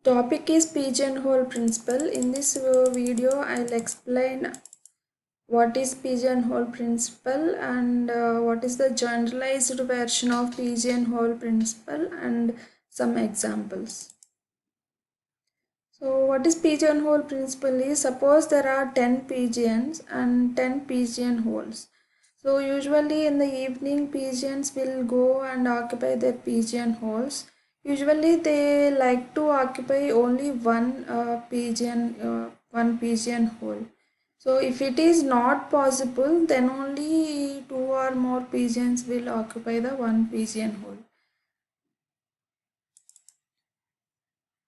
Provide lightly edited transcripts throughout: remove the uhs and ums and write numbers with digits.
Topic is pigeonhole principle. In this video, I'll explain what is pigeonhole principle and what is the generalized version of pigeonhole principle and some examples. So what is pigeonhole principle is, suppose there are 10 pigeons and 10 pigeonholes. So usually in the evening pigeons will go and occupy their pigeonholes. Usually they like to occupy only one pigeonhole. So if it is not possible, then only two or more pigeons will occupy the one pigeonhole.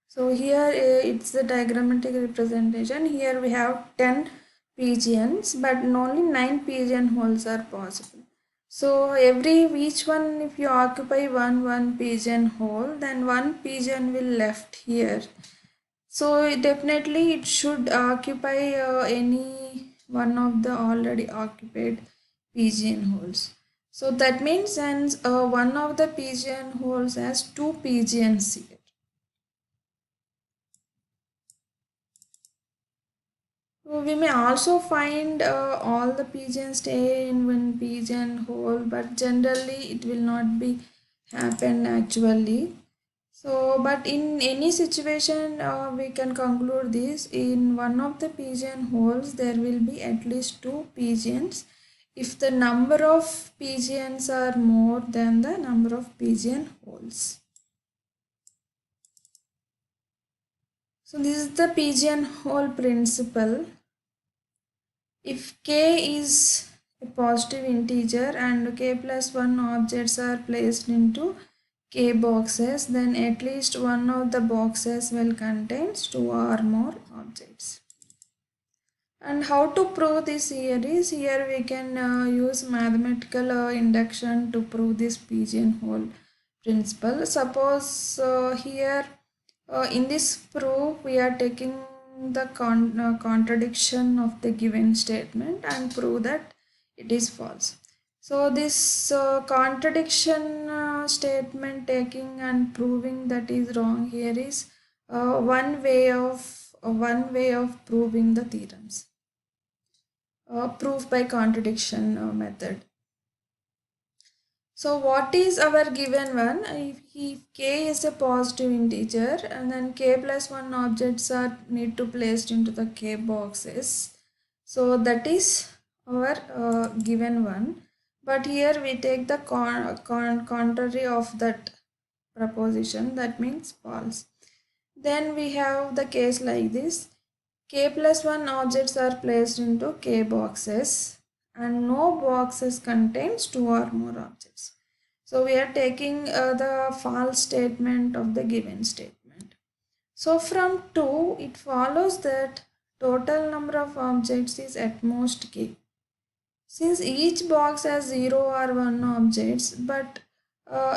So here it's the diagrammatic representation. Here we have 10 pigeons, but only 9 pigeonholes are possible. So each one, if you occupy one pigeonhole, then one pigeon will left here. So definitely it should occupy any one of the already occupied pigeonholes. So that means since one of the pigeonholes has two pigeons here. So we may also find all the pigeons stay in one pigeonhole, but generally it will not be happen actually. So, but in any situation, we can conclude this: in one of the pigeonholes, there will be at least two pigeons. If the number of pigeons are more than the number of pigeonholes. So this is the pigeonhole principle. If k is a positive integer and k plus 1 objects are placed into k boxes, then at least one of the boxes will contain two or more objects. And how to prove this here is, here we can use mathematical induction to prove this pigeonhole principle. Suppose here in this proof we are taking the contradiction of the given statement and prove that it is false. So this contradiction statement taking and proving that is wrong here is one way of proving the theorems. Proof by contradiction method. So what is our given one? If k is a positive integer and then k plus 1 objects are need to placed into the k boxes. So that is our given one. But here we take the contrary of that proposition, that means false. Then we have the case like this: k plus 1 objects are placed into k boxes and no boxes contains two or more objects. So we are taking the false statement of the given statement. So from 2 it follows that total number of objects is at most k. Since each box has 0 or 1 objects, but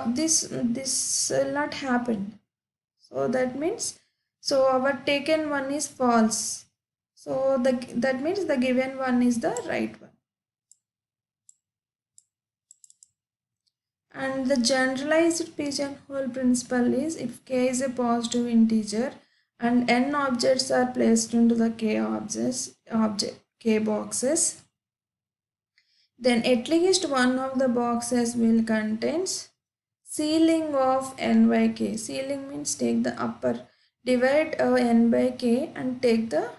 this will not happen. So that means, so our taken one is false. So that means the given one is the right one. And the generalized pigeonhole principle is, if k is a positive integer and n objects are placed into the k boxes, then at least one of the boxes will contains ceiling of n by k. Ceiling means take the upper, divide n by k and take the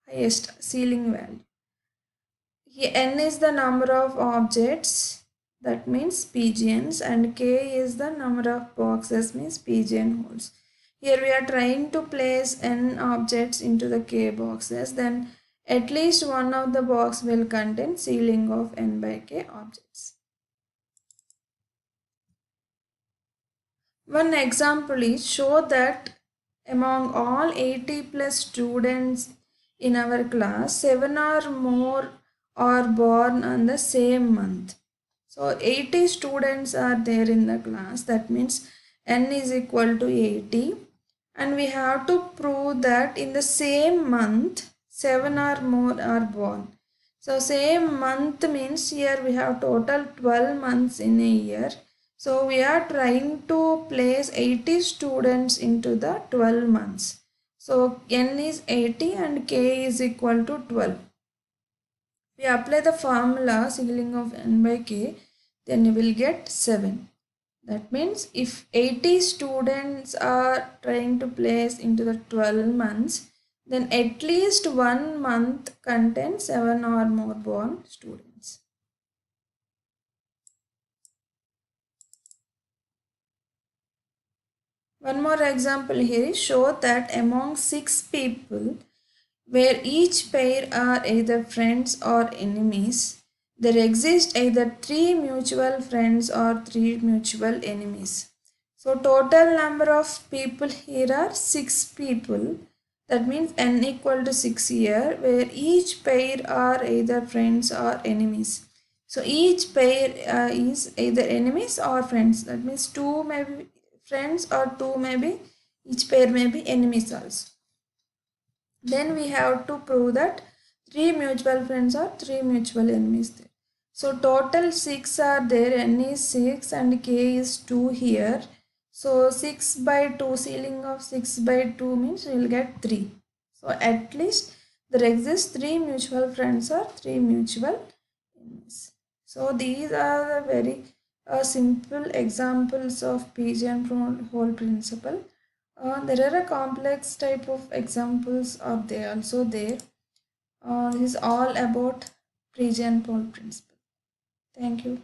highest ceiling value. Here n is the number of objects, that means pigeons, and k is the number of boxes, means pigeonholes. Here we are trying to place n objects into the k boxes, then at least one of the box will contain ceiling of n by k objects. One example is, show that among all 80 plus students in our class, 7 or more are born on the same month. So 80 students are there in the class, that means n is equal to 80, and we have to prove that in the same month 7 or more are born. So same month means here we have total 12 months in a year. So we are trying to place 80 students into the 12 months. So n is 80 and k is equal to 12. We apply the formula ceiling of n by k, then you will get 7. That means if 80 students are trying to place into the 12 months, then at least 1 month contains 7 or more born students. One more example here is show that among 6 people where each pair are either friends or enemies, there exist either 3 mutual friends or 3 mutual enemies. So total number of people here are 6 people. That means n equal to 6 here, where each pair are either friends or enemies. So each pair is either enemies or friends. That means 2 may be friends or 2 may be, each pair may be enemies also. Then we have to prove that 3 mutual friends or 3 mutual enemies there. So total 6 are there, n is 6 and k is 2 here. So 6 by 2, ceiling of 6 by 2 means we will get 3. So at least there exist 3 mutual friends or 3 mutual enemies. So these are the very simple examples of pigeon hole principle. There are a complex type of examples are there also there. This is all about pigeon pole principle. Thank you.